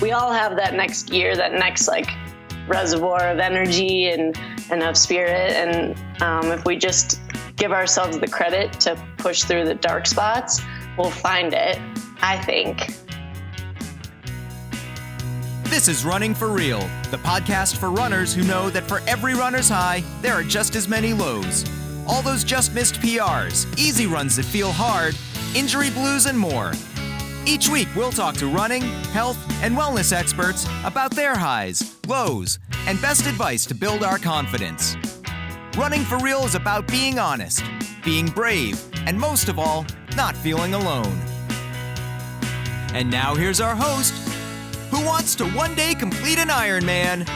we all have that next gear, that next like reservoir of energy and of spirit. And if we just give ourselves the credit to push through the dark spots, we'll find it, I think. This is Running for Real, the podcast for runners who know that for every runner's high, there are just as many lows. All those just missed PRs, easy runs that feel hard, injury blues, and more. Each week, we'll talk to running, health, and wellness experts about their highs, lows, and best advice to build our confidence. Running for Real is about being honest, being brave, and most of all, not feeling alone. And now here's our host, who wants to one day complete an Ironman,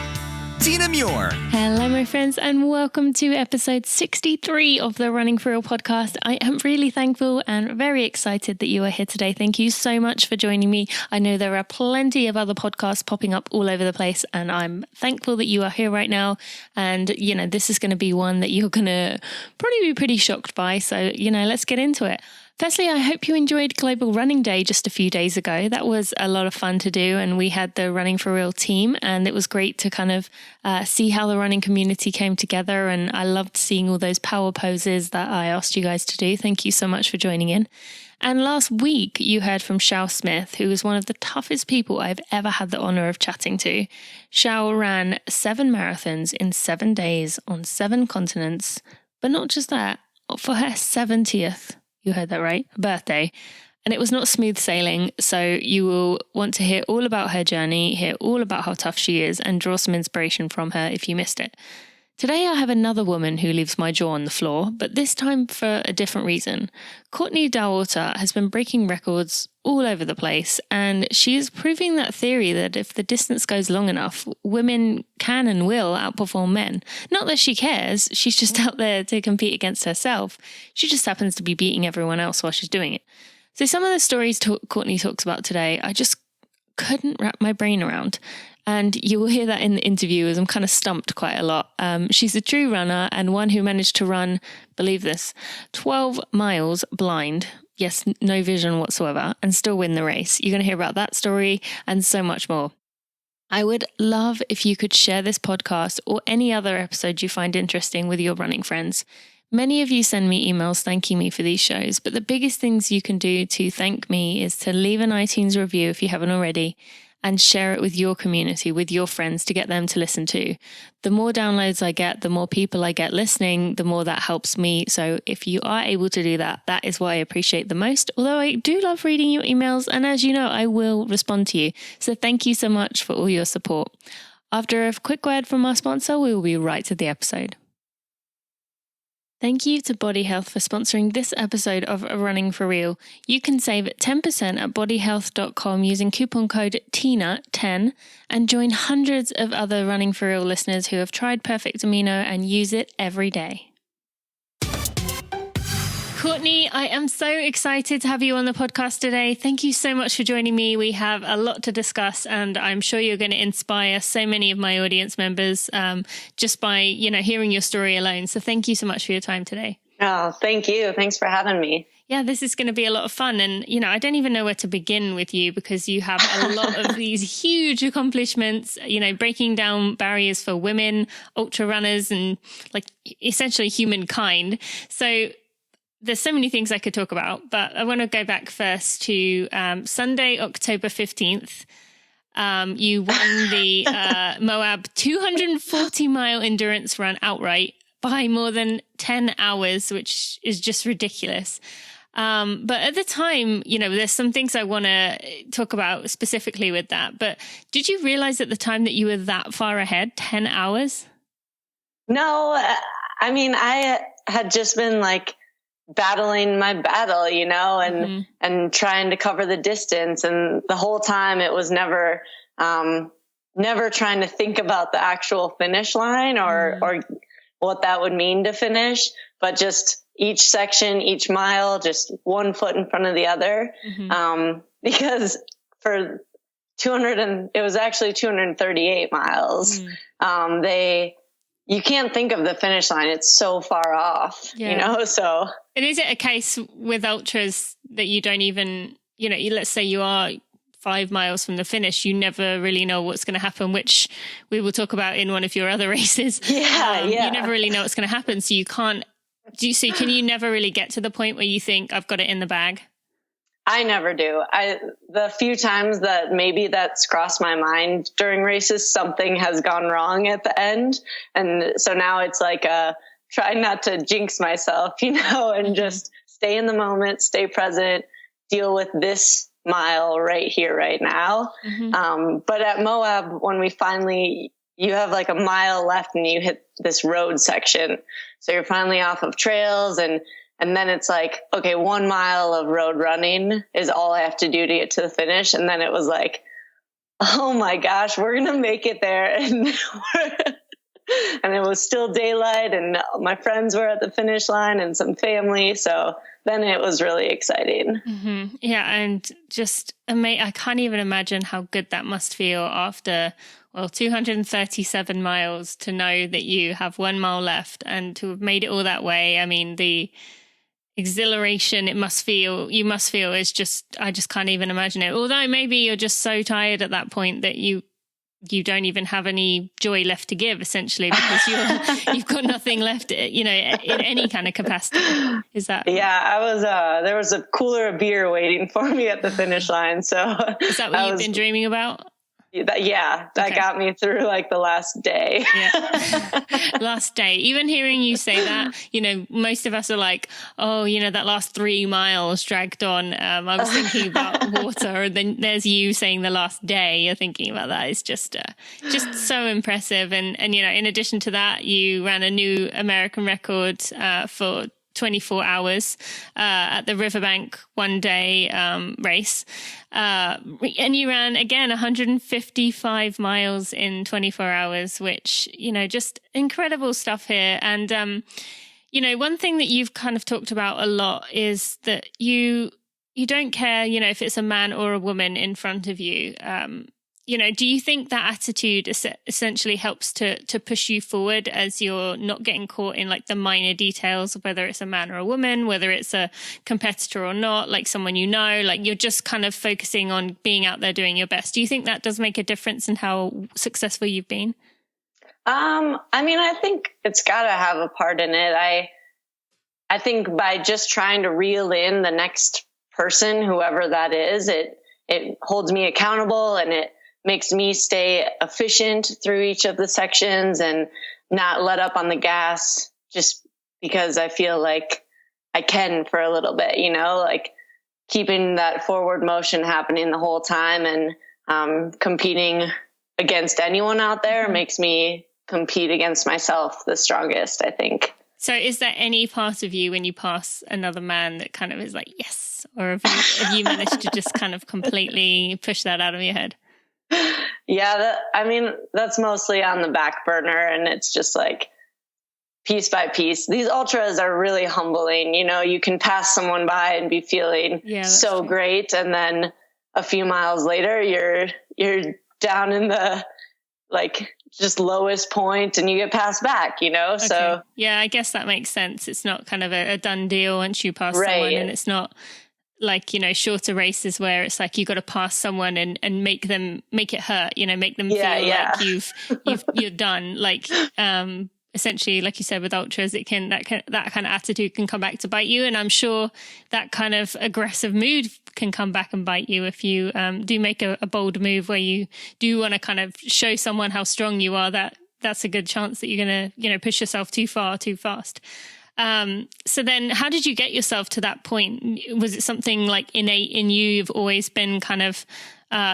Tina Muir. Hello, my friends, and welcome to episode 63 of the Running for Real podcast. I am really thankful and very excited that you are here today. Thank you so much for joining me. I know there are plenty of other podcasts popping up all over the place, and I'm thankful that you are here right now. And, you know, this is going to be one that you're going to probably be pretty shocked by. So, you know, let's get into it. Firstly, I hope you enjoyed Global Running Day just a few days ago. That was a lot of fun to do, and we had the Running for Real team, and it was great to kind of see how the running community came together, and I loved seeing all those power poses that I asked you guys to do. Thank you so much for joining in. And last week, you heard from Shao Smith, who was one of the toughest people I've ever had the honor of chatting to. Shao ran 7 marathons in 7 days on 7 continents, but not just that, for her 70th. You heard that right, birthday. And it was not smooth sailing, so you will want to hear all about her journey, hear all about how tough she is, and draw some inspiration from her if you missed it. Today I have another woman who leaves my jaw on the floor, but this time for a different reason. Courtney Dauwalter has been breaking records all over the place, and she is proving that theory that if the distance goes long enough, women can and will outperform men. Not that she cares, she's just out there to compete against herself. She just happens to be beating everyone else while she's doing it. So some of the stories Courtney talks about today, I just couldn't wrap my brain around. And you will hear that in the interview as I'm kind of stumped quite a lot. She's a true runner and one who managed to run, believe this, 12 miles blind. Yes, no vision whatsoever, and still win the race. You're going to hear about that story and so much more. I would love if you could share this podcast or any other episode you find interesting with your running friends. Many of you send me emails thanking me for these shows, but the biggest things you can do to thank me is to leave an iTunes review if you haven't already, and share it with your community, with your friends to get them to listen to. The more downloads I get, the more people I get listening, the more that helps me. So if you are able to do that, that is what I appreciate the most. Although I do love reading your emails, and as you know, I will respond to you. So thank you so much for all your support. After a quick word from our sponsor, we will be right to the episode. Thank you to Body Health for sponsoring this episode of Running for Real. You can save 10% at bodyhealth.com using coupon code TINA10 and join hundreds of other Running for Real listeners who have tried Perfect Amino and use it every day. Courtney, I am so excited to have you on the podcast today. Thank you so much for joining me. We have a lot to discuss, and I'm sure you're going to inspire so many of my audience members just by, you know, hearing your story alone. So thank you so much for your time today. Oh, thank you. Thanks for having me. Yeah, this is going to be a lot of fun. And, you know, I don't even know where to begin with you because you have a lot of these huge accomplishments, you know, breaking down barriers for women, ultra runners, and like essentially humankind. So there's so many things I could talk about, but I want to go back first to Sunday, October 15th. You won the Moab 240-mile endurance run outright by more than 10 hours, which is just ridiculous. But at the time, you know, there's some things I want to talk about specifically with that. But did you realize at the time that you were that far ahead, 10 hours? No, I mean, I had just been like battling my battle, you know, and trying to cover the distance. And the whole time it was never trying to think about the actual finish line or what that would mean to finish, but just each section, each mile, just one foot in front of the other. Because for it was actually 238 miles. You can't think of the finish line. It's so far off, you know, so. And is it a case with ultras that you don't even, you know, let's say you are 5 miles from the finish, you never really know what's going to happen, which we will talk about in one of your other races. Yeah. You never really know what's going to happen. So can you never really get to the point where you think I've got it in the bag? I never do. The few times that maybe that's crossed my mind during races, something has gone wrong at the end. And so now it's like try not to jinx myself, and just stay in the moment, stay present, deal with this mile right here, right now. But at Moab, when you have like a mile left and you hit this road section. So you're finally off of trails and then it's like, okay, 1 mile of road running is all I have to do to get to the finish. And then it was like, oh my gosh, we're going to make it there. And it was still daylight and my friends were at the finish line and some family. So then it was really exciting. Yeah. And just I can't even imagine how good that must feel after 237 miles to know that you have 1 mile left and to have made it all that way. I mean, the exhilaration you must feel is just, I just can't even imagine it. Although maybe you're just so tired at that point that you don't even have any joy left to give, essentially, because you've got nothing left, in any kind of capacity. Is that? Yeah, I was, there was a cooler of beer waiting for me at the finish line. So is that what you've been dreaming about? That got me through like the last day. Yeah. Last day. Even hearing you say that, most of us are like, oh, that last 3 miles dragged on. I was thinking about water, and then there's you saying the last day. You're thinking about that. It's just so impressive. And in addition to that, you ran a new American record for 24 hours at the Riverbank 1 day race. And you ran again 155 miles in 24 hours, which, just incredible stuff here. And, one thing that you've kind of talked about a lot is that you don't care, if it's a man or a woman in front of you. Do you think that attitude essentially helps to push you forward as you're not getting caught in like the minor details of whether it's a man or a woman, whether it's a competitor or not, like someone like you're just kind of focusing on being out there doing your best? Do you think that does make a difference in how successful you've been? I think it's got to have a part in it. I think by just trying to reel in the next person, whoever that is, it holds me accountable and it makes me stay efficient through each of the sections and not let up on the gas just because I feel like I can for a little bit, like keeping that forward motion happening the whole time and competing against anyone out there makes me compete against myself the strongest, I think. So is there any part of you when you pass another man that kind of is like, yes, or have you managed to just kind of completely push that out of your head? Yeah, that's mostly on the back burner, and it's just like piece by piece. These ultras are really humbling. You can pass someone by and be feeling so great, and then a few miles later, you're down in the like just lowest point, and you get passed back. Okay. So yeah, I guess that makes sense. It's not kind of a done deal once you pass someone, and it's not like, shorter races where it's like you got to pass someone and make it hurt, make them feel like you're done. Like, essentially, like you said, with ultras, that kind of attitude can come back to bite you. And I'm sure that kind of aggressive mood can come back and bite you if you do make a bold move where you do want to kind of show someone how strong you are. That's a good chance that you're going to, push yourself too far, too fast. So then how did you get yourself to that point? Was it something like innate in you? You've always been kind of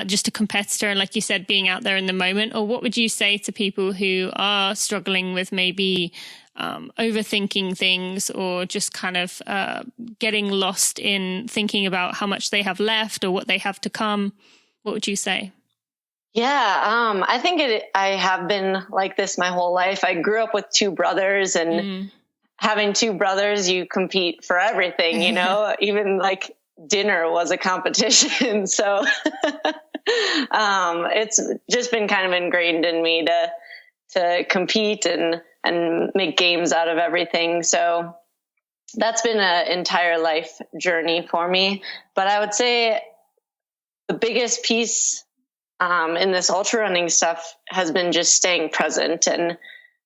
just a competitor and, like you said, being out there in the moment? Or what would you say to people who are struggling with maybe overthinking things or just kind of getting lost in thinking about how much they have left or what they have to come? What would you say? Yeah, I think I have been like this my whole life. I grew up with 2 brothers and having 2 brothers, you compete for everything, even like dinner was a competition. So it's just been kind of ingrained in me to compete and make games out of everything. So that's been an entire life journey for me. But I would say the biggest piece in this ultra running stuff has been just staying present and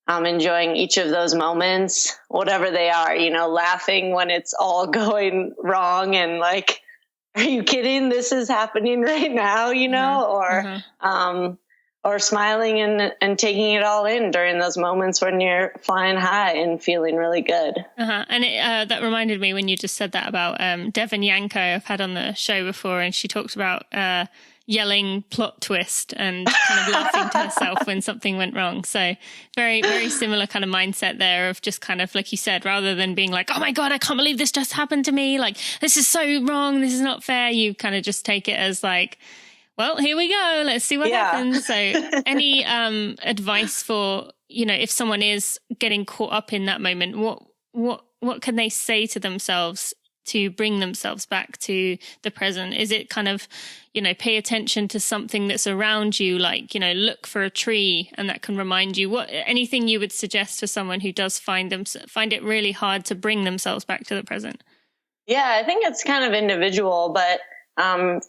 enjoying each of those moments, whatever they are, laughing when it's all going wrong and like, are you kidding? This is happening right now, or smiling and taking it all in during those moments when you're flying high and feeling really good. And that reminded me when you just said that about Devon Yanko, I've had on the show before, and she talked about yelling plot twist and kind of laughing to herself when something went wrong. So very, very similar kind of mindset there of just kind of, like you said, rather than being like, oh my God, I can't believe this just happened to me. Like, this is so wrong. This is not fair. You kind of just take it as like, well, here we go. Let's see what happens. So any advice for, if someone is getting caught up in that moment, what can they say to themselves to bring themselves back to the present? Is it kind of, pay attention to something that's around you, like, look for a tree and that can remind you? Anything you would suggest to someone who does find it really hard to bring themselves back to the present? Yeah, I think it's kind of individual, but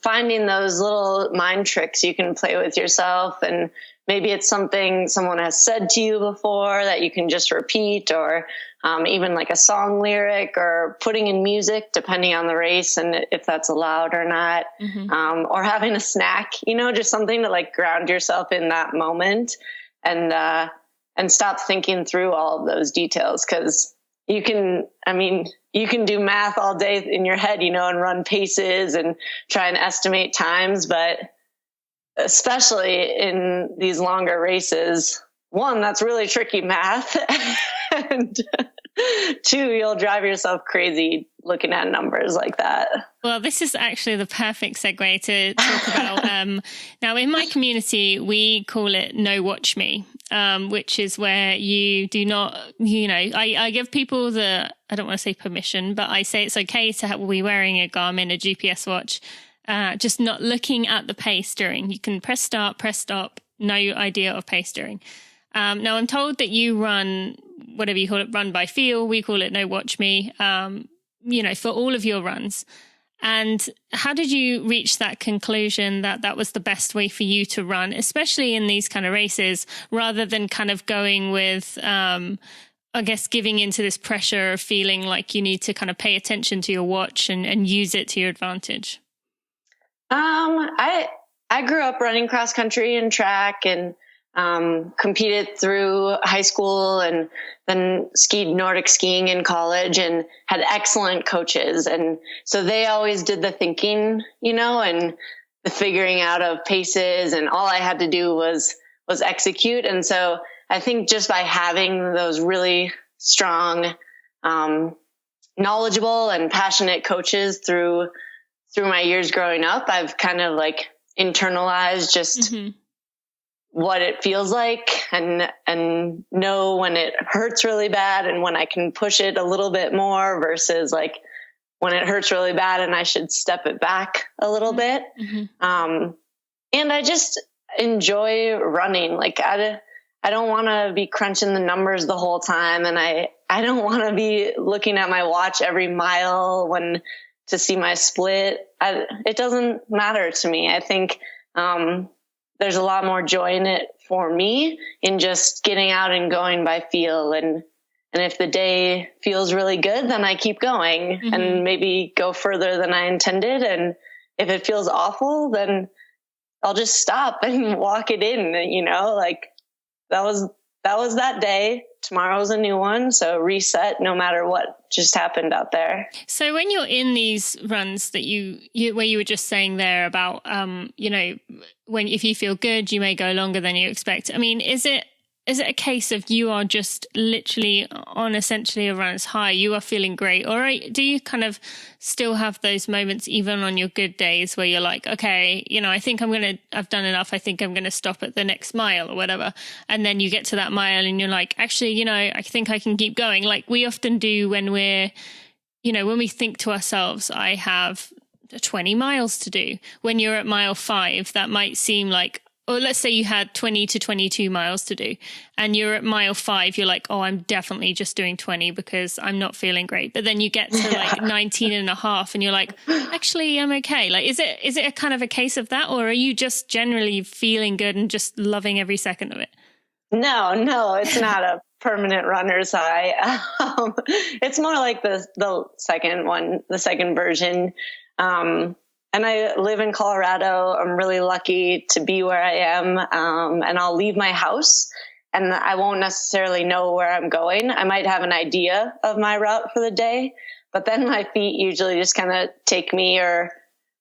finding those little mind tricks you can play with yourself, and maybe it's something someone has said to you before that you can just repeat, or even like a song lyric, or putting in music depending on the race and if that's allowed or not, or having a snack, just something to like ground yourself in that moment and stop thinking through all of those details. Cause you can do math all day in your head, and run paces and try and estimate times. But especially in these longer races, one, that's really tricky math. And two, you'll drive yourself crazy looking at numbers like that. Well, this is actually the perfect segue to talk about. Now, in my community, we call it No Watch Me, which is where you do not, I give people I don't want to say permission, but I say it's okay to be wearing a Garmin, a GPS watch, just not looking at the pace during. You can press start, press stop, no idea of pace during. Now, I'm told that you run, whatever you call it, run by feel. We call it No Watch Me, for all of your runs. And how did you reach that conclusion that that was the best way for you to run, especially in these kind of races, rather than kind of going with, I guess, giving into this pressure of feeling like you need to kind of pay attention to your watch and use it to your advantage? I grew up running cross country and track, and competed through high school, and then skied Nordic skiing in college, and had excellent coaches. And so they always did the thinking, and the figuring out of paces, and all I had to do was execute. And so I think just by having those really strong, knowledgeable and passionate coaches through my years growing up, I've kind of like internalized just what it feels like, and know when it hurts really bad and when I can push it a little bit more, versus like when it hurts really bad and I should step it back a little bit. And I just enjoy running. Like I don't want to be crunching the numbers the whole time. And I don't want to be looking at my watch every mile to see my split. It doesn't matter to me. I think, there's a lot more joy in it for me in just getting out and going by feel. And if the day feels really good, then I keep going and maybe go further than I intended. And if it feels awful, then I'll just stop and walk it in, like that was that day. Tomorrow's a new one. So reset no matter what just happened out there. So when you're in these runs that you where you were just saying there about, if you feel good, you may go longer than you expect. I mean, is it a case of you are just literally on essentially a runner's high, you are feeling great? Or do you kind of still have those moments even on your good days where you're like, okay, I think I've done enough. I think I'm going to stop at the next mile or whatever. And then you get to that mile and you're like, actually, I think I can keep going. Like we often do when when we think to ourselves, I have 20 miles to do. When you're at mile 5, that might seem like, or let's say you had 20 to 22 miles to do and you're at mile 5, you're like, oh, I'm definitely just doing 20 because I'm not feeling great. But then you get to like 19 and a half and you're like, actually, I'm okay. Like, is it a kind of a case of that, or are you just generally feeling good and just loving every second of it? No, it's not a permanent runner's high. It's more like the second one, the second version. And I live in Colorado. I'm really lucky to be where I am. And I'll leave my house and I won't necessarily know where I'm going. I might have an idea of my route for the day, but then my feet usually just kind of take me, or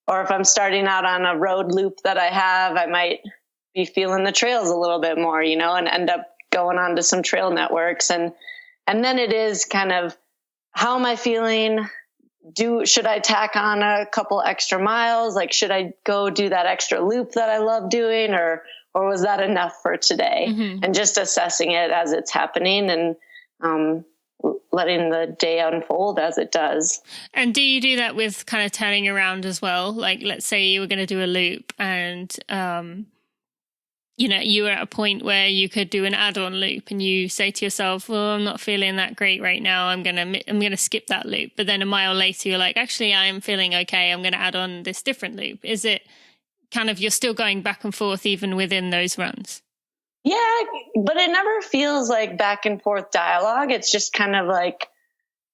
if I'm starting out on a road loop that I have, I might be feeling the trails a little bit more, and end up going on to some trail networks. And then it is kind of, how am I feeling? Should I tack on a couple extra miles? Like, should I go do that extra loop that I love doing, or was that enough for today? Mm-hmm. And just assessing it as it's happening and letting the day unfold as it does. And do you do that with kind of turning around as well? Like, let's say you were going to do a loop and, you were at a point where you could do an add-on loop and you say to yourself, well, I'm not feeling that great right now. I'm going to skip that loop. But then a mile later, you're like, actually, I am feeling okay. I'm going to add on this different loop. Is it kind of, you're still going back and forth even within those runs? Yeah, but it never feels like back and forth dialogue. It's just kind of like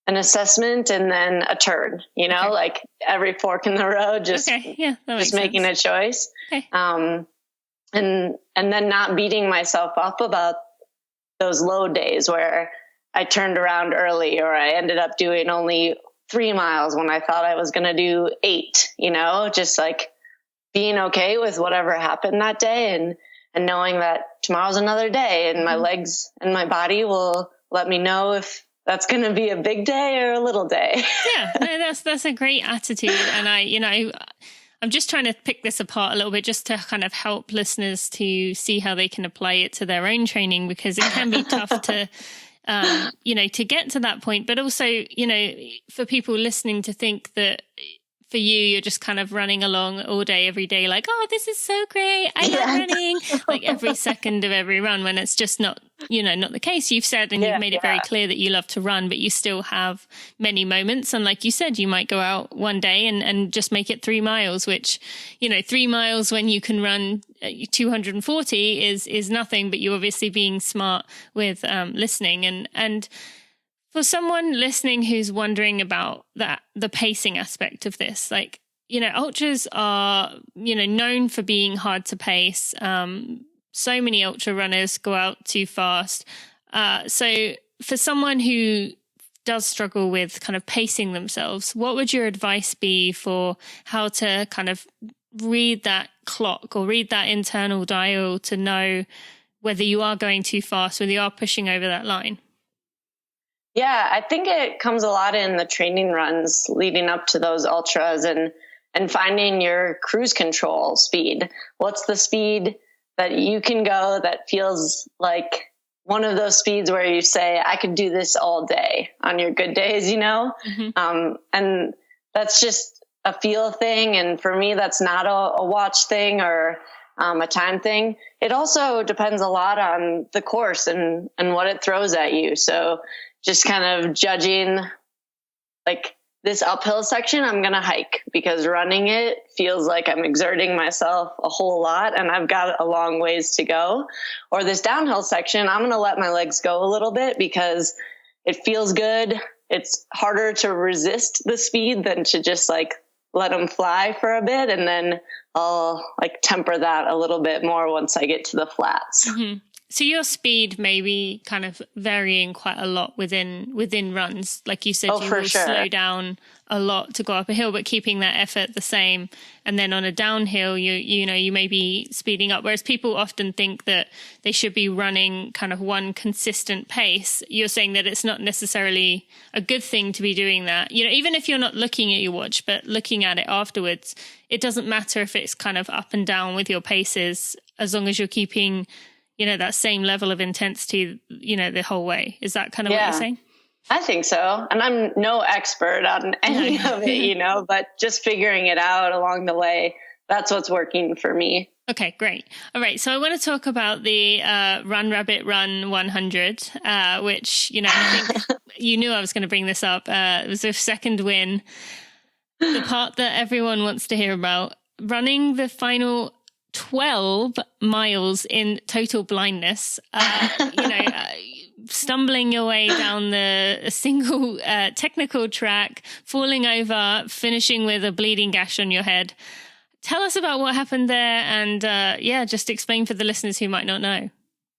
an assessment and then a turn, okay. Like every fork in the road, just making a choice. Okay. And then not beating myself up about those low days where I turned around early, or I ended up doing only 3 miles when I thought I was going to do 8, just like being okay with whatever happened that day and knowing that tomorrow's another day and my legs and my body will let me know if that's going to be a big day or a little day. Yeah, that's a great attitude. And I'm just trying to pick this apart a little bit just to kind of help listeners to see how they can apply it to their own training, because it can be tough to, to get to that point. But also, for people listening to think that for you're just kind of running along all day, every day, like, oh, this is so great. I love running, like every second of every run, when it's just not, not the case. You've said, and you've made it very clear that you love to run, but you still have many moments. And like you said, you might go out one day and just make it 3 miles, which, 3 miles when you can run 240 is nothing, but you're obviously being smart with listening. And for someone listening who's wondering about the pacing aspect of this, like, ultras are, known for being hard to pace. So many ultra runners go out too fast. So for someone who does struggle with kind of pacing themselves, what would your advice be for how to kind of read that clock or read that internal dial to know whether you are going too fast, whether you are pushing over that line? Yeah, I think it comes a lot in the training runs leading up to those ultras and finding your cruise control speed. What's the speed that you can go that feels like one of those speeds where you say, I could do this all day on your good days, Mm-hmm. And that's just a feel thing. And for me, that's not a watch thing or a time thing. It also depends a lot on the course and what it throws at you. So just kind of judging, like, this uphill section, I'm going to hike because running it feels like I'm exerting myself a whole lot and I've got a long ways to go. Or this downhill section, I'm going to let my legs go a little bit because it feels good. It's harder to resist the speed than to just like let them fly for a bit. And then I'll like temper that a little bit more once I get to the flats. Mm-hmm. So your speed may be kind of varying quite a lot within runs. Like you said, you will slow down a lot to go up a hill, but keeping that effort the same. And then on a downhill, you may be speeding up. Whereas people often think that they should be running kind of one consistent pace. You're saying that it's not necessarily a good thing to be doing that. Even if you're not looking at your watch, but looking at it afterwards, it doesn't matter if it's kind of up and down with your paces, as long as you're keeping that same level of intensity, the whole way. Is that kind of what you're saying? I think so. And I'm no expert on any of it, but just figuring it out along the way, that's what's working for me. Okay, great. All right. So I want to talk about the Run Rabbit Run 100, which, I think you knew I was going to bring this up. It was a second win. The part that everyone wants to hear about, running the final 12 miles in total blindness, stumbling your way down a single technical track, falling over, finishing with a bleeding gash on your head. Tell us about what happened there and, just explain for the listeners who might not know.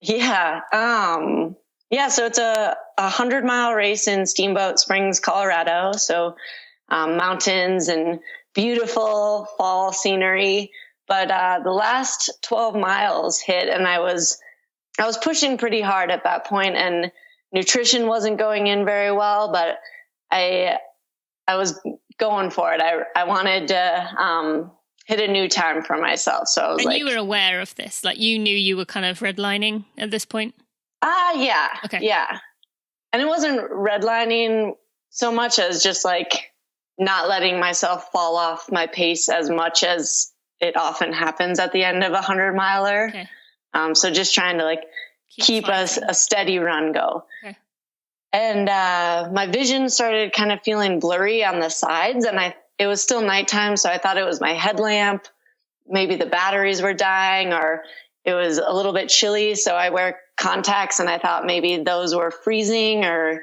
Yeah. So it's a 100-mile race in Steamboat Springs, Colorado. So mountains and beautiful fall scenery. But the last 12 miles hit and I was pushing pretty hard at that point, and nutrition wasn't going in very well, but I was going for it. I wanted to hit a new time for myself. So I was you were aware of this? Like you knew you were kind of redlining at this point? Yeah. Okay. Yeah. And it wasn't redlining so much as just like not letting myself fall off my pace as much as it often happens at the end of a 100-miler. Okay. So just trying to like keep a steady run go. Okay. And my vision started kind of feeling blurry on the sides, and it was still nighttime, so I thought it was my headlamp. Maybe the batteries were dying, or it was a little bit chilly, so I wear contacts, and I thought maybe those were freezing or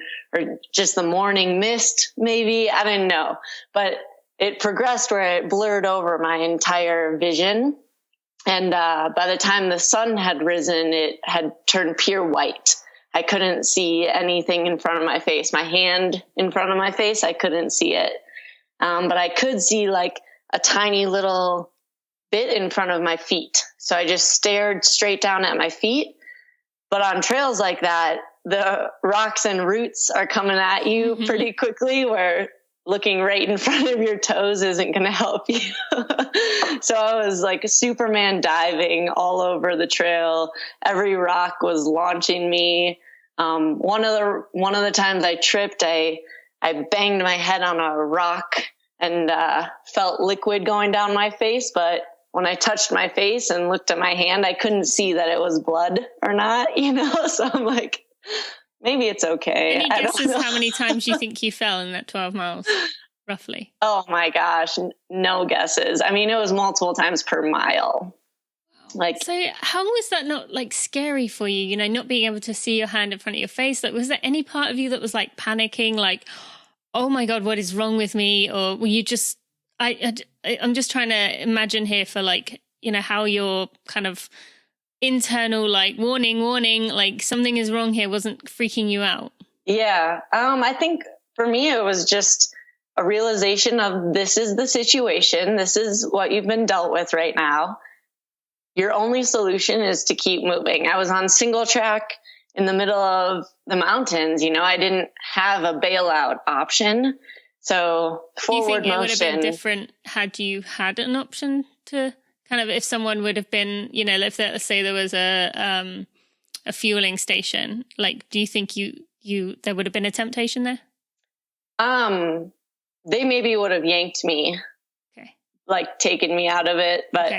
just the morning mist, maybe. I didn't know. But it progressed where it blurred over my entire vision. And by the time the sun had risen, it had turned pure white. I couldn't see anything in front of my face. My hand in front of my face, I couldn't see it. But I could see like a tiny little bit in front of my feet. So I just stared straight down at my feet. But on trails like that, the rocks and roots are coming at you pretty quickly, where looking right in front of your toes isn't going to help you. So I was like Superman diving all over the trail. Every rock was launching me. One of the times I tripped, I banged my head on a rock and felt liquid going down my face. But when I touched my face and looked at my hand, I couldn't see that it was blood or not, So I'm like, maybe it's okay. Any guesses how many times you think you fell in that 12 miles, roughly? Oh my gosh, no guesses. I mean, it was multiple times per mile. So how was that not like scary for you, not being able to see your hand in front of your face? Like, was there any part of you that was like panicking, like, oh my God, what is wrong with me? Or were you just, I'm just trying to imagine here for like, how your kind of internal, like warning, like something is wrong here wasn't freaking you out. Yeah. I think for me, it was just a realization of this is the situation. This is what you've been dealt with right now. Your only solution is to keep moving. I was on single track in the middle of the mountains. I didn't have a bailout option. So forward motion. Do you think it would have been different had you had an option to kind of, if someone would have been, let's say there was a fueling station, like, do you think there would have been a temptation there? They maybe would have yanked me, like taken me out of it, but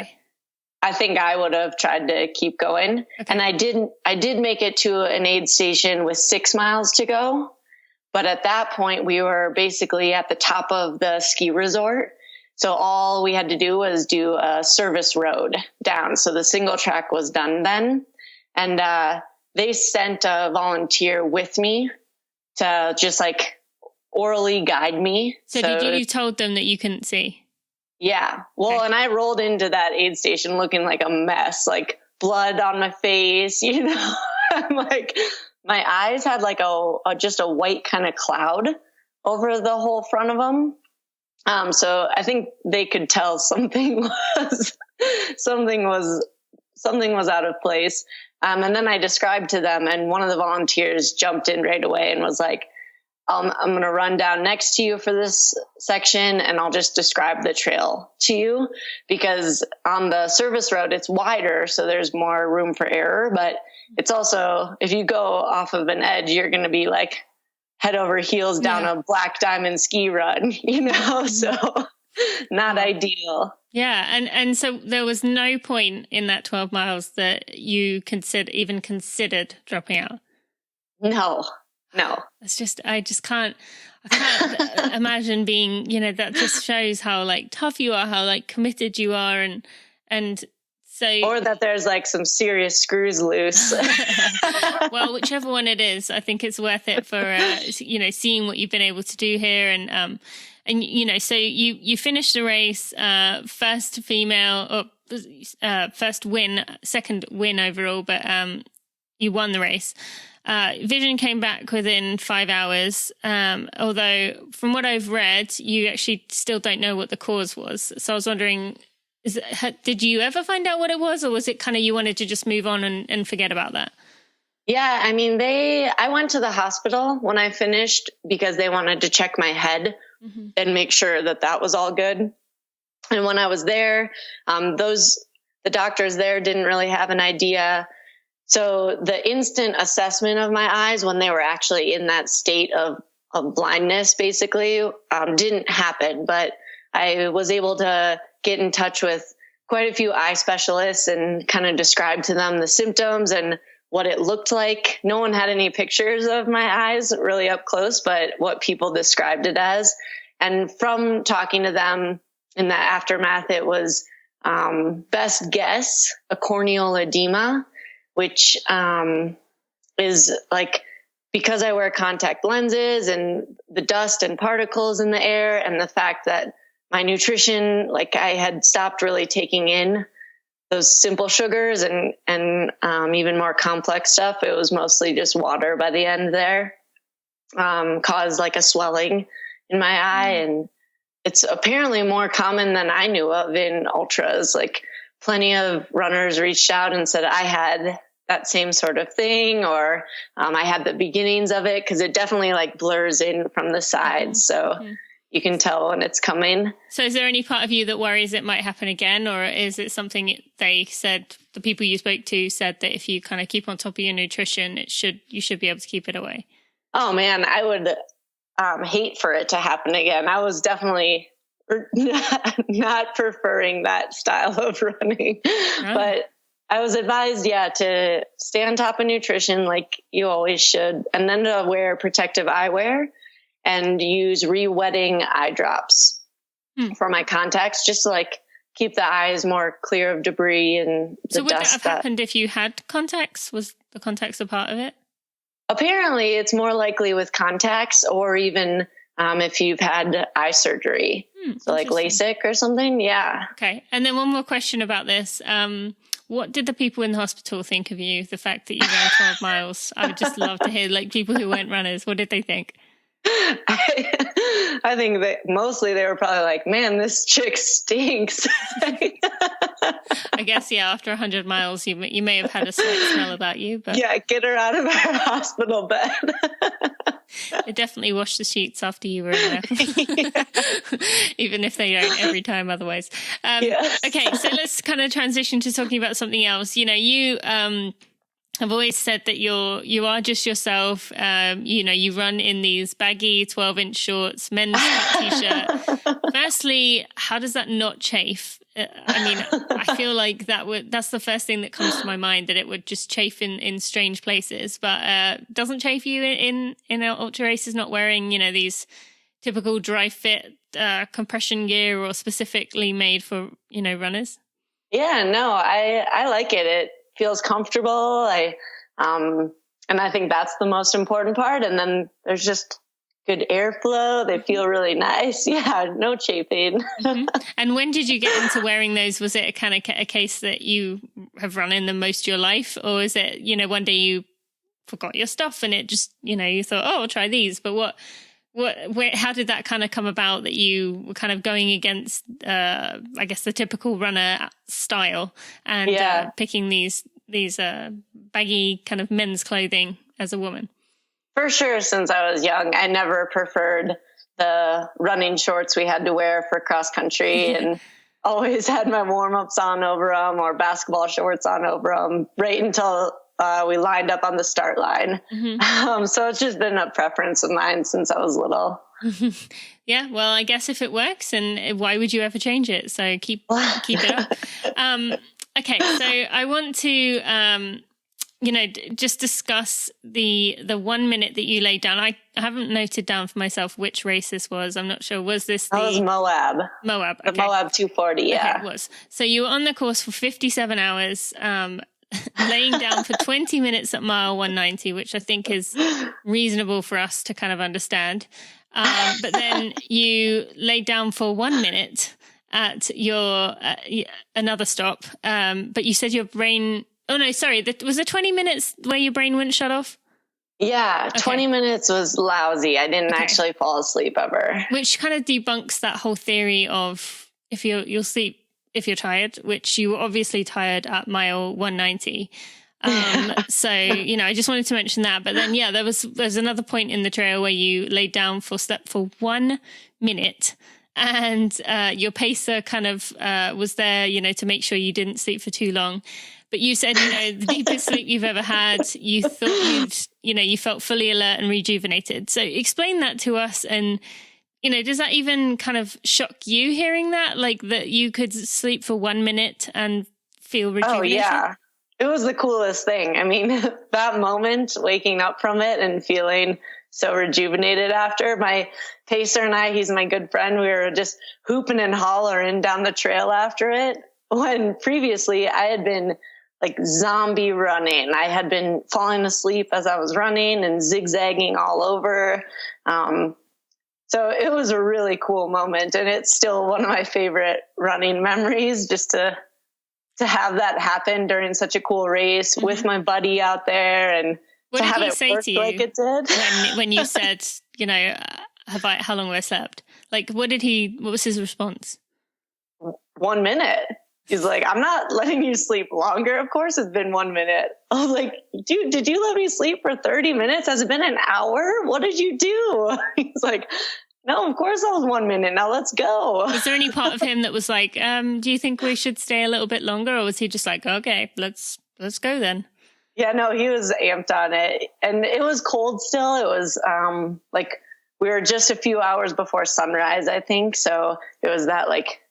I think I would have tried to keep going. Okay. And I did make it to an aid station with 6 miles to go. But at that point, we were basically at the top of the ski resort. So all we had to do was do a service road down. So the single track was done then. And they sent a volunteer with me to just like orally guide me. So you told them that you couldn't see? Yeah. Well, and I rolled into that aid station looking like a mess, like blood on my face, I'm like, my eyes had like just a white kind of cloud over the whole front of them. So I think they could tell something was out of place. And then I described to them, and one of the volunteers jumped in right away and was like, I'm going to run down next to you for this section, and I'll just describe the trail to you, because on the service road, it's wider, so there's more room for error. But it's also, if you go off of an edge, you're going to be like head over heels down a black diamond ski run, So not ideal. Yeah. And so there was no point in that 12 miles that you even considered dropping out. No. It's just, I can't imagine being, that just shows how like tough you are, how like committed you are. And so, or that there's like some serious screws loose. Well, whichever one it is, I think it's worth it for, seeing what you've been able to do here. And so you finished the race, first female, or first win, second win overall, but you won the race. Vision came back within 5 hours, although from what I've read, you actually still don't know what the cause was. So I was wondering, did you ever find out what it was, or was it kind of you wanted to just move on and forget about that? Yeah, I mean, I went to the hospital when I finished because they wanted to check my head and make sure that was all good. And when I was there, the doctors there didn't really have an idea. So the instant assessment of my eyes when they were actually in that state of blindness, basically, didn't happen. But I was able to get in touch with quite a few eye specialists and kind of describe to them the symptoms and what it looked like. No one had any pictures of my eyes really up close, but what people described it as. And from talking to them in the aftermath, it was best guess a corneal edema, which is like, because I wear contact lenses and the dust and particles in the air and the fact that my nutrition, like I had stopped really taking in those simple sugars and even more complex stuff. It was mostly just water by the end there, caused like a swelling in my eye. And it's apparently more common than I knew of in ultras. Like plenty of runners reached out and said I had that same sort of thing, or I had the beginnings of it, because it definitely like blurs in from the sides. So you can tell when it's coming. So is there any part of you that worries it might happen again, or is it something they said, the people you spoke to said that if you kind of keep on top of your nutrition, you should be able to keep it away? Oh man, I would hate for it to happen again. I was definitely not preferring that style of running, but I was advised, to stay on top of nutrition like you always should, and then to wear protective eyewear and use re-wetting eye drops for my contacts, just to like keep the eyes more clear of debris and the dust. So would that have happened if you had contacts? Was the contacts a part of it? Apparently it's more likely with contacts, or even if you've had eye surgery. So like LASIK or something. Yeah. Okay. And then one more question about this. What did the people in the hospital think of you? The fact that you ran 12 miles? I would just love to hear, like, people who weren't runners. What did they think? I think that mostly they were probably like, man, this chick stinks. I guess, after 100 miles, you may have had a slight smell about you. But yeah, get her out of her hospital bed. They definitely wash the sheets after you were in there. Even if they don't every time otherwise. Yes. Okay, so let's kind of transition to talking about something else. You I've always said that you are just yourself. You run in these baggy 12-inch shorts, men's t-shirt. Firstly, how does that not chafe? I mean, I feel like that's the first thing that comes to my mind, that it would just chafe in strange places. But doesn't chafe you in ultra races, not wearing, these typical dry fit compression gear or specifically made for, runners? Yeah, no, I like it. It feels comfortable. And I think that's the most important part. And then there's just good airflow. They feel really nice. Yeah, no chafing. And when did you get into wearing those? Was it a kind of a case that you have run in them most of your life? Or is it, one day you forgot your stuff and it just, you thought, oh, I'll try these. But how did that kind of come about, that you were kind of going against, I guess, the typical runner style and picking these baggy kind of men's clothing as a woman? For sure, since I was young, I never preferred the running shorts we had to wear for cross country, and always had my warm-ups on over them, or basketball shorts on over them, right until we lined up on the start line. So it's just been a preference of mine since I was little. Yeah, well, I guess if it works, and why would you ever change it? So keep it up. Okay, so I want to, just discuss the 1 minute that you laid down. I haven't noted down for myself which race this was. I'm not sure. Was this That was Moab. Moab. The Okay. Moab 240, yeah. Okay, it was. So you were on the course for 57 hours, laying down for 20 minutes at mile 190, which I think is reasonable for us to kind of understand. But then you laid down for 1 minute at your another stop. But you said your brain... Oh, no, sorry. Was it 20 minutes where your brain wouldn't shut off? Yeah, 20 minutes was lousy. I didn't actually fall asleep ever. Which kind of debunks that whole theory of if you'll sleep if you're tired, which you were obviously tired at mile 190. So, I just wanted to mention that. But then, there's another point in the trail where you laid down slept for 1 minute, and your pacer kind of was there, to make sure you didn't sleep for too long. But you said, the deepest sleep you've ever had, you thought you felt fully alert and rejuvenated. So explain that to us. And, does that even kind of shock you hearing that? Like that you could sleep for 1 minute and feel rejuvenated? Oh, yeah. It was the coolest thing. I mean, that moment, waking up from it and feeling so rejuvenated after. My pacer and I, he's my good friend, we were just hooping and hollering down the trail after it. When previously I had been like zombie running. I had been falling asleep as I was running and zigzagging all over. So it was a really cool moment, and it's still one of my favorite running memories, just to have that happen during such a cool race with my buddy out there, and what to did have he it say work to you like it did. when you said, how long have I slept? Like, what was his response? 1 minute. He's like, I'm not letting you sleep longer. Of course it's been 1 minute. I was like, dude, did you let me sleep for 30 minutes? Has it been an hour? What did you do? He's like, no, of course that was 1 minute. Now let's go. Was there any part of him that was like, do you think we should stay a little bit longer? Or was he just like, okay, let's go then? Yeah, no, he was amped on it. And it was cold still. It was we were just a few hours before sunrise, I think. So it was that like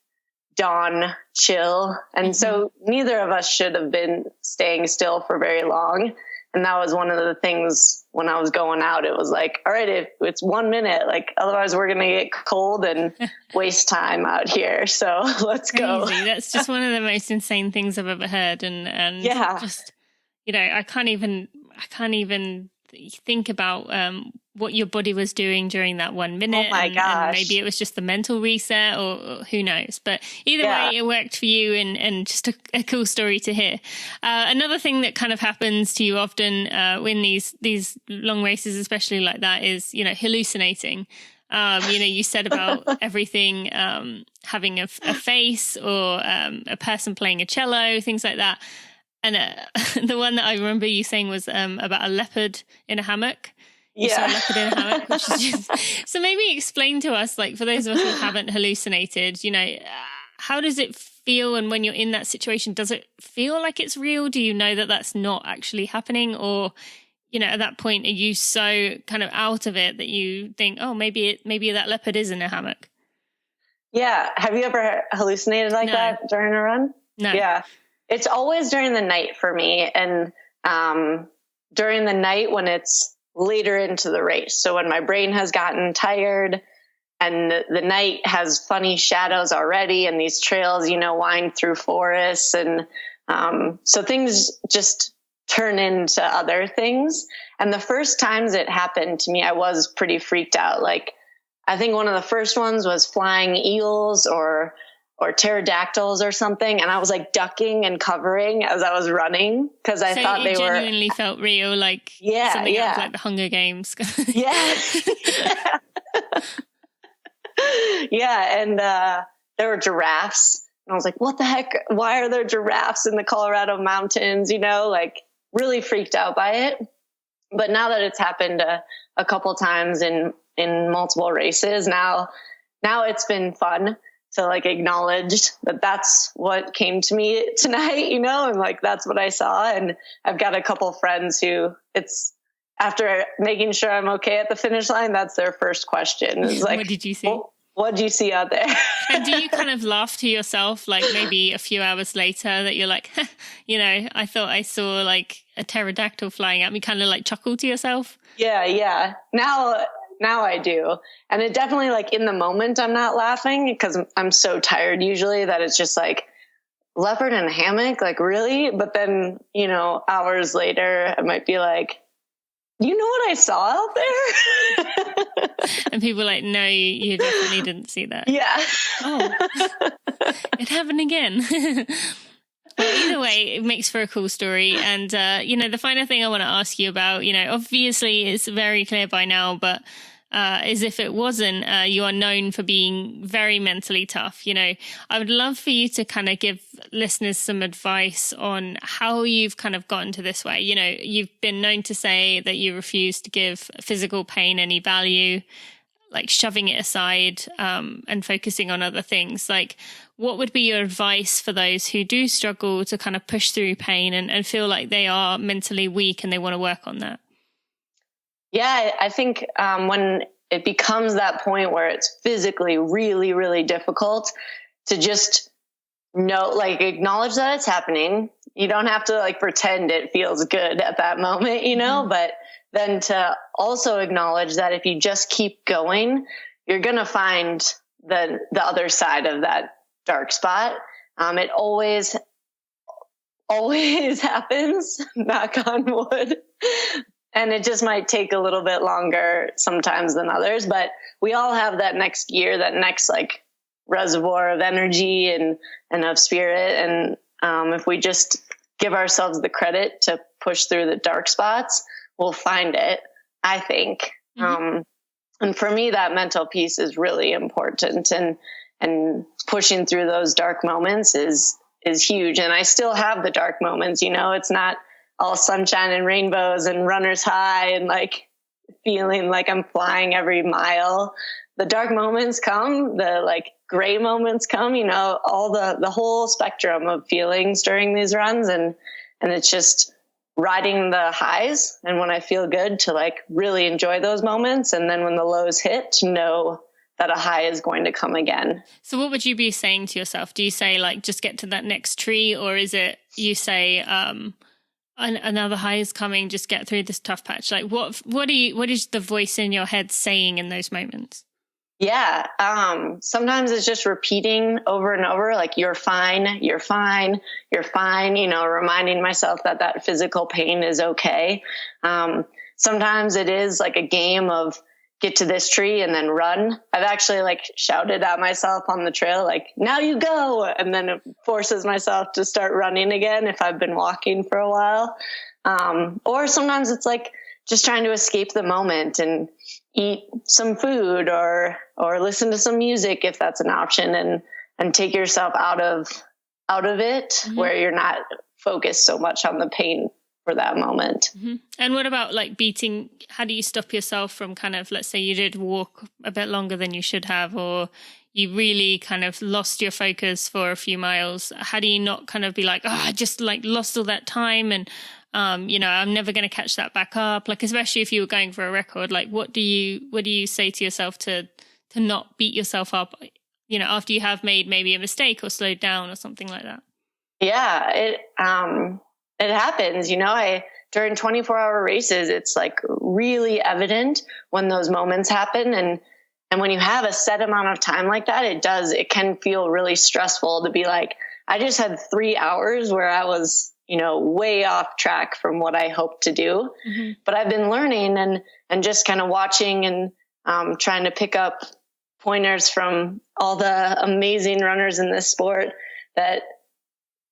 dawn chill. And so neither of us should have been staying still for very long. And that was one of the things when I was going out. It was like, all right, if it's 1 minute, like otherwise we're going to get cold and waste time out here. So let's go. That's just one of the most insane things I've ever heard. And just, I can't even think about what your body was doing during that 1 minute. Oh my gosh. And maybe it was just the mental reset or who knows. But either way, it worked for you and just a cool story to hear. Another thing that kind of happens to you often in these long races, especially like that, is, hallucinating. You said about everything having a face or a person playing a cello, things like that. And the one that I remember you saying was about a leopard in a hammock. You saw a leopard in a hammock, which is just... So maybe explain to us, like, for those of us who haven't hallucinated, how does it feel? And when you're in that situation, does it feel like it's real? Do you know that that's not actually happening? Or, at that point, are you so kind of out of it that you think, oh, maybe that leopard is in a hammock? Yeah. Have you ever hallucinated like that during a run? No. Yeah. It's always during the night for me. And during the night when it's later into the race. So when my brain has gotten tired and the night has funny shadows already and these trails, wind through forests. And so things just turn into other things. And the first times it happened to me, I was pretty freaked out. Like, I think one of the first ones was flying eels or pterodactyls or something. And I was like ducking and covering as I was running because I thought they were. Genuinely felt real, like something out of like the Hunger Games. Yes. Yeah. And there were giraffes. And I was like, what the heck? Why are there giraffes in the Colorado mountains? Like really freaked out by it. But now that it's happened a couple times in multiple races, now it's been fun to like acknowledge that that's what came to me tonight, and like, that's what I saw. And I've got a couple friends who it's after making sure I'm okay at the finish line, that's their first question. It's like, what did you see? What did you see out there? And do you kind of laugh to yourself, like maybe a few hours later that you're like, I thought I saw like a pterodactyl flying at me, kind of like chuckle to yourself? Yeah. Now I do. And it definitely, like, in the moment, I'm not laughing because I'm so tired usually that it's just like, leopard in a hammock, like, really? But then, hours later, I might be like, you know what I saw out there? And people are like, no, you definitely didn't see that. Yeah. Oh, it happened again. Well, either way, it makes for a cool story. And, the final thing I want to ask you about, obviously it's very clear by now, but as if it wasn't, you are known for being very mentally tough. I would love for you to kind of give listeners some advice on how you've kind of gotten to this way. You've been known to say that you refuse to give physical pain any value, like shoving it aside and focusing on other things. Like, what would be your advice for those who do struggle to kind of push through pain and feel like they are mentally weak and they want to work on that? Yeah, I think when it becomes that point where it's physically really, really difficult to just acknowledge that it's happening. You don't have to like pretend it feels good at that moment, but then to also acknowledge that if you just keep going, you're going to find the other side of that dark spot. It always happens, knock on wood. And it just might take a little bit longer sometimes than others, but we all have that next gear, that next like reservoir of energy and of spirit. And if we just give ourselves the credit to push through the dark spots, we'll find it, I think. Mm-hmm. And for me, that mental piece is really important, and pushing through those dark moments is huge. And I still have the dark moments, it's not all sunshine and rainbows and runner's high and like feeling like I'm flying every mile. The dark moments come, the like gray moments come, all the whole spectrum of feelings during these runs. And it's just riding the highs. And when I feel good, to like really enjoy those moments. And then when the lows hit, to know that a high is going to come again. So what would you be saying to yourself? Do you say like, just get to that next tree? Or is it you say, another high is coming, just get through this tough patch? Like what is the voice in your head saying in those moments? Yeah. Sometimes it's just repeating over and over, like, you're fine, you're fine, you're fine, reminding myself that physical pain is okay. Sometimes it is like a game of get to this tree and then run. I've actually like shouted at myself on the trail, like, now you go. And then it forces myself to start running again if I've been walking for a while. Or sometimes it's like just trying to escape the moment and eat some food or listen to some music if that's an option, and take yourself out of it, mm-hmm. where you're not focused so much on the pain for that moment. Mm-hmm. And what about like how do you stop yourself from kind of, let's say you did walk a bit longer than you should have, or you really kind of lost your focus for a few miles? How do you not kind of be like, I just like lost all that time and I'm never going to catch that back up? Like, especially if you were going for a record, like what do you say to yourself to not beat yourself up, after you have made maybe a mistake or slowed down or something like that? Yeah, it happens. During 24-hour races, it's like really evident when those moments happen. And when you have a set amount of time like that, it can feel really stressful to be like, I just had 3 hours where I was, way off track from what I hoped to do. Mm-hmm. But I've been learning and just kind of watching and trying to pick up pointers from all the amazing runners in this sport, that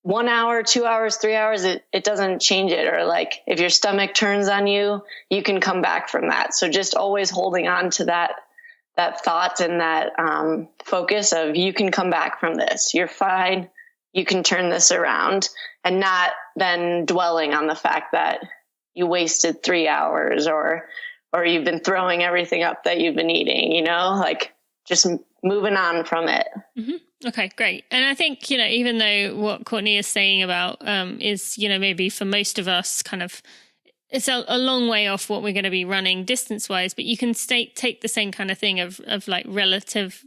1 hour, 2 hours, 3 hours, it doesn't change it. Or like if your stomach turns on you, you can come back from that. So just always holding on to that thought and that focus of, you can come back from this. You're fine. You can turn this around, and not then dwelling on the fact that you wasted 3 hours or you've been throwing everything up that you've been eating, like just moving on from it. Mm-hmm. Okay, great. And I think, even though what Courtney is saying about is, maybe for most of us kind of it's a long way off what we're going to be running distance wise, but you can take the same kind of thing of like relative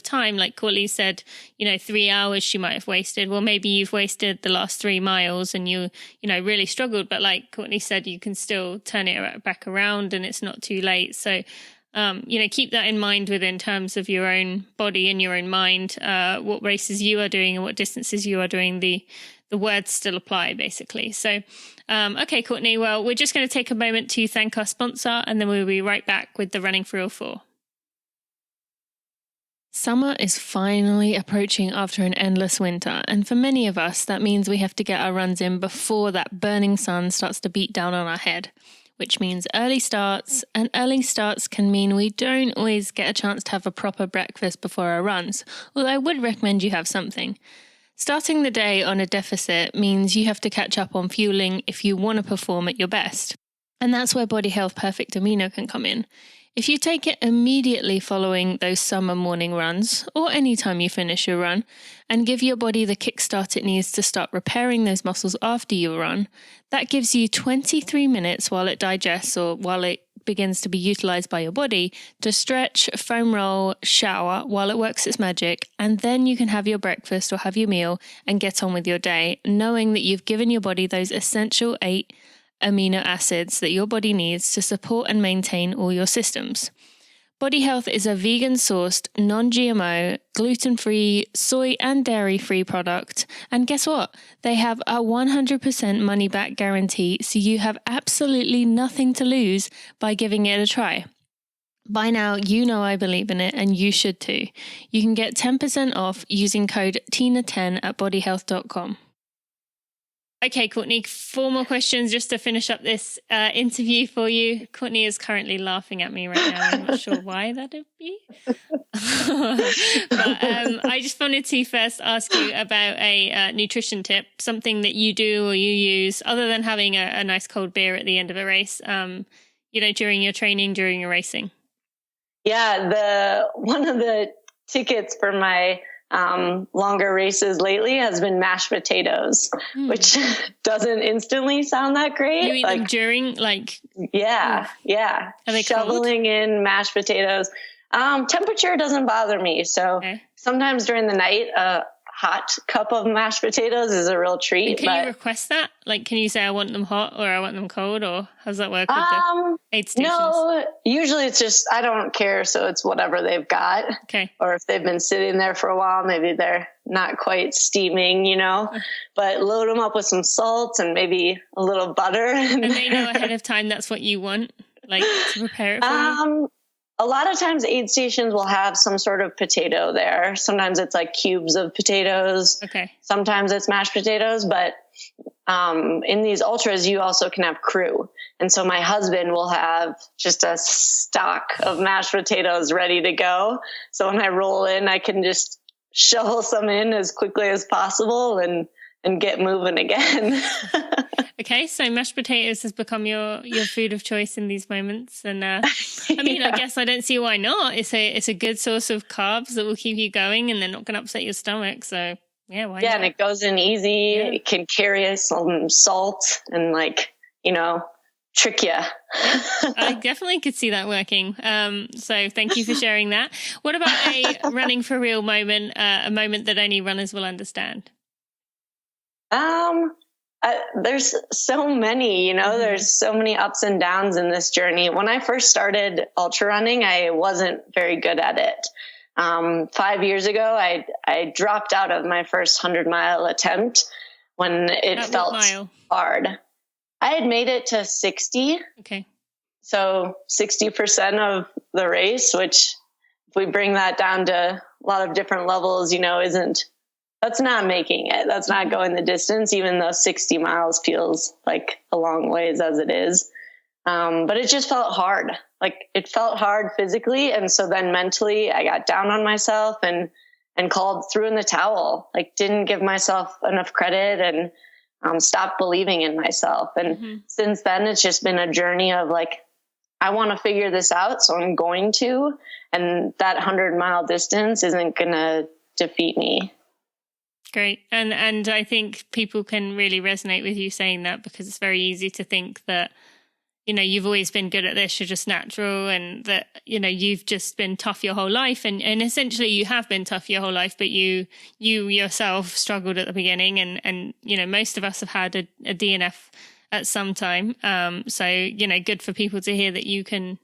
time. Like Courtney said, 3 hours she might have wasted. Well, maybe you've wasted the last 3 miles and you really struggled. But like Courtney said, you can still turn it back around and it's not too late. So, keep that in mind in terms of your own body and your own mind, what races you are doing and what distances you are doing. The words still apply, basically. So, okay, Courtney, well, we're just going to take a moment to thank our sponsor, and then we'll be right back with the Running for Real 4. Summer is finally approaching after an endless winter, and for many of us, that means we have to get our runs in before that burning sun starts to beat down on our head, which means early starts, and early starts can mean we don't always get a chance to have a proper breakfast before our runs, although I would recommend you have something. Starting the day on a deficit means you have to catch up on fueling if you want to perform at your best. And that's where Body Health Perfect Amino can come in. If you take it immediately following those summer morning runs, or any time you finish your run, and give your body the kickstart it needs to start repairing those muscles after you run, that gives you 23 minutes while it digests or while it begins to be utilized by your body to stretch, foam roll, shower while it works its magic, and then you can have your breakfast or have your meal and get on with your day, knowing that you've given your body those essential 8 amino acids that your body needs to support and maintain all your systems. Body Health is a vegan-sourced, non-GMO, gluten-free, soy and dairy-free product. And guess what? They have a 100% money-back guarantee, so you have absolutely nothing to lose by giving it a try. By now, you know I believe in it, and you should too. You can get 10% off using code TINA10 at bodyhealth.com. Okay, Courtney, 4 more questions just to finish up this interview for you. Courtney is currently laughing at me right now. I'm not sure why that'd be. But I just wanted to first ask you about a nutrition tip, something that you do or you use other than having a nice cold beer at the end of a race, during your training, during your racing. Yeah, one of the tickets for my longer races lately has been mashed potatoes, which doesn't instantly sound that great. You eat them during, Yeah. Are they shoveling cold? in mashed potatoes. Temperature doesn't bother me. So sometimes during the night, a hot cup of mashed potatoes is a real treat. And can you request that? Can you say I want them hot or I want them cold, or how does that work with the aid stations? No, usually it's just, I don't care. So it's whatever they've got. Okay. Or if they've been sitting there for a while, maybe they're not quite steaming, but load them up with some salt and maybe a little butter. And they know ahead of time that's what you want, to prepare it for you? A lot of times aid stations will have some sort of potato there. Sometimes it's cubes of potatoes. Okay. Sometimes it's mashed potatoes, but in these ultras, you also can have crew. And so my husband will have just a stock of mashed potatoes ready to go. So when I roll in, I can just shovel some in as quickly as possible and get moving again. Okay, so mashed potatoes has become your food of choice in these moments, and I guess I don't see why not. It's a good source of carbs that will keep you going, and they're not going to upset your stomach. So yeah, why not? Yeah, and it goes in easy. Yeah. It can carry some salt and trick you. I definitely could see that working. So thank you for sharing that. What about a running for real moment? A moment that only runners will understand. There's so many, there's so many ups and downs in this journey. When I first started ultra running, I wasn't very good at it. 5 years ago, I dropped out of my first 100-mile attempt when it felt hard. I had made it to 60. Okay. So 60% of the race, which if we bring that down to a lot of different levels, that's not making it. That's not going the distance, even though 60 miles feels like a long ways as it is. But it just felt hard. It felt hard physically. And so then mentally I got down on myself and threw in the towel, didn't give myself enough credit and stopped believing in myself. And since then it's just been a journey of I want to figure this out. So I'm going to, and that 100-mile distance isn't going to defeat me. great. And I think people can really resonate with you saying that, because it's very easy to think that, you've always been good at this, you're just natural, and that, you've just been tough your whole life. And essentially you have been tough your whole life, but you yourself struggled at the beginning. And most of us have had a DNF at some time. So, good for people to hear that you can,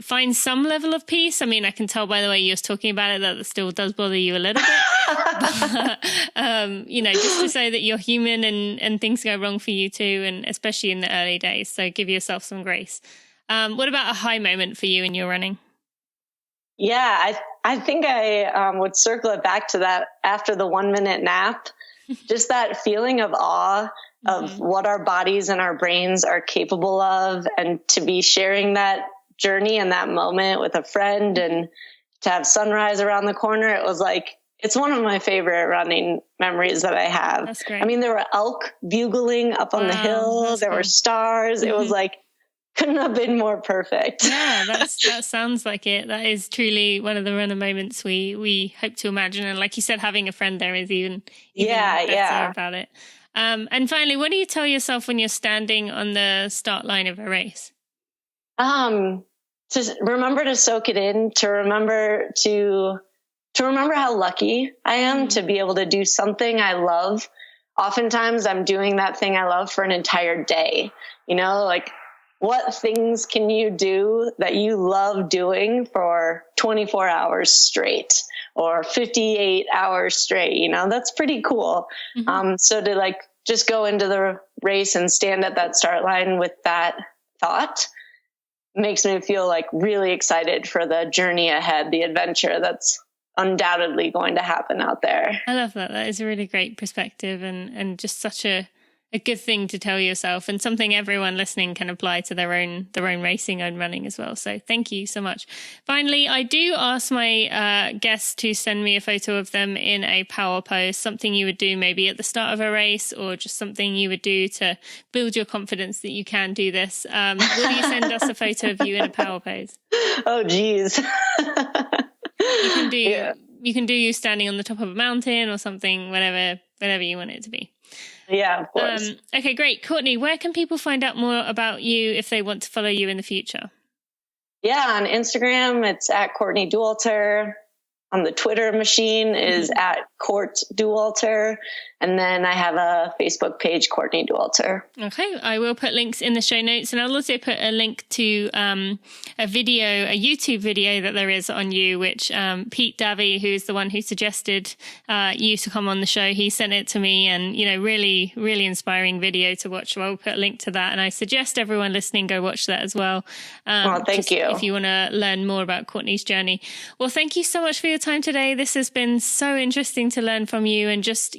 find some level of peace. I mean, I can tell by the way you're talking about it that still does bother you a little bit. But, just to say that you're human and things go wrong for you too, and especially in the early days. So give yourself some grace. What about a high moment for you in your running? Yeah, I think I would circle it back to that after the 1 minute nap, just that feeling of awe of what our bodies and our brains are capable of, and to be sharing that journey and that moment with a friend, and to have sunrise around the corner. It was like, it's one of my favorite running memories that I have. That's great. I mean, there were elk bugling up on the hill. There were stars. It was like, couldn't have been more perfect. Yeah, that sounds like it. That is truly one of the runner moments we hope to imagine. And like you said, having a friend there is even better about it. And finally, what do you tell yourself when you're standing on the start line of a race? To remember to soak it in, to remember how lucky I am to be able to do something I love. Oftentimes I'm doing that thing I love for an entire day. Like, what things can you do that you love doing for 24 hours straight or 58 hours straight? That's pretty cool. So to just go into the race and stand at that start line with that thought makes me feel really excited for the journey ahead, the adventure that's undoubtedly going to happen out there. I love that. That is a really great perspective, and just such a good thing to tell yourself, and something everyone listening can apply to their own racing, own running as well. So thank you so much. Finally, I do ask my guests to send me a photo of them in a power pose, something you would do maybe at the start of a race, or just something you would do to build your confidence that you can do this. Will you send us a photo of you in a power pose? Oh, geez. You can do you standing on the top of a mountain or something, whatever you want it to be. Yeah, of course. Okay, great. Courtney, where can people find out more about you if they want to follow you in the future? Yeah, on Instagram, it's at Courtney Dauwalter. On the Twitter machine is at Court Dauwalter. And then I have a Facebook page, Courtney Dauwalter. Okay, I will put links in the show notes. And I'll also put a link to a YouTube video that there is on you, which Pete Davey, who's the one who suggested you to come on the show, he sent it to me, and, really, really inspiring video to watch. So I'll put a link to that. And I suggest everyone listening go watch that as well. Thank you. If you want to learn more about Courtney's journey. Well, thank you so much for your time today. This has been so interesting to learn from you, and just,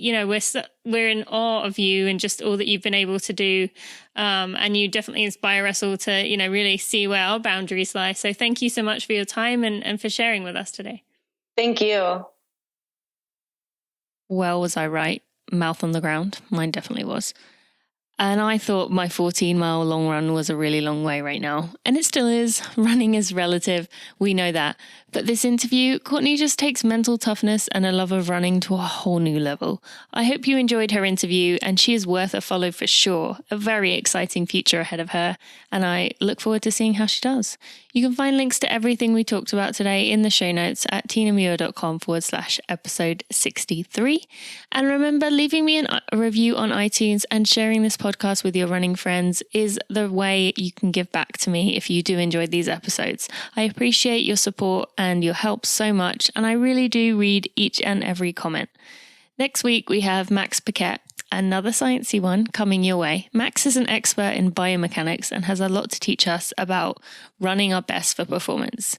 we're in awe of you and just all that you've been able to do. And you definitely inspire us all to, really see where our boundaries lie. So thank you so much for your time and for sharing with us today. Thank you. Well, was I right? Mouth on the ground. Mine definitely was. And I thought my 14-mile long run was a really long way right now. And it still is. Running is relative. We know that. But this interview, Courtney just takes mental toughness and a love of running to a whole new level. I hope you enjoyed her interview, and she is worth a follow for sure. A very exciting future ahead of her, and I look forward to seeing how she does. You can find links to everything we talked about today in the show notes at tinamuir.com/episode 63. And remember, leaving me a review on iTunes and sharing this podcast with your running friends is the way you can give back to me if you do enjoy these episodes. I appreciate your support and your help so much, and I really do read each and every comment. Next week, we have Max Paquette, another sciencey one coming your way. Max is an expert in biomechanics and has a lot to teach us about running our best for performance.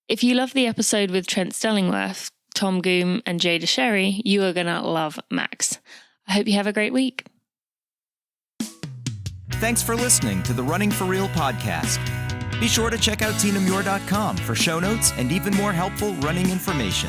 If you love the episode with Trent Stellingworth, Tom Goom, and Jay DeSherry, you are going to love Max. I hope you have a great week. Thanks for listening to the Running for Real podcast. Be sure to check out tinamuir.com for show notes and even more helpful running information.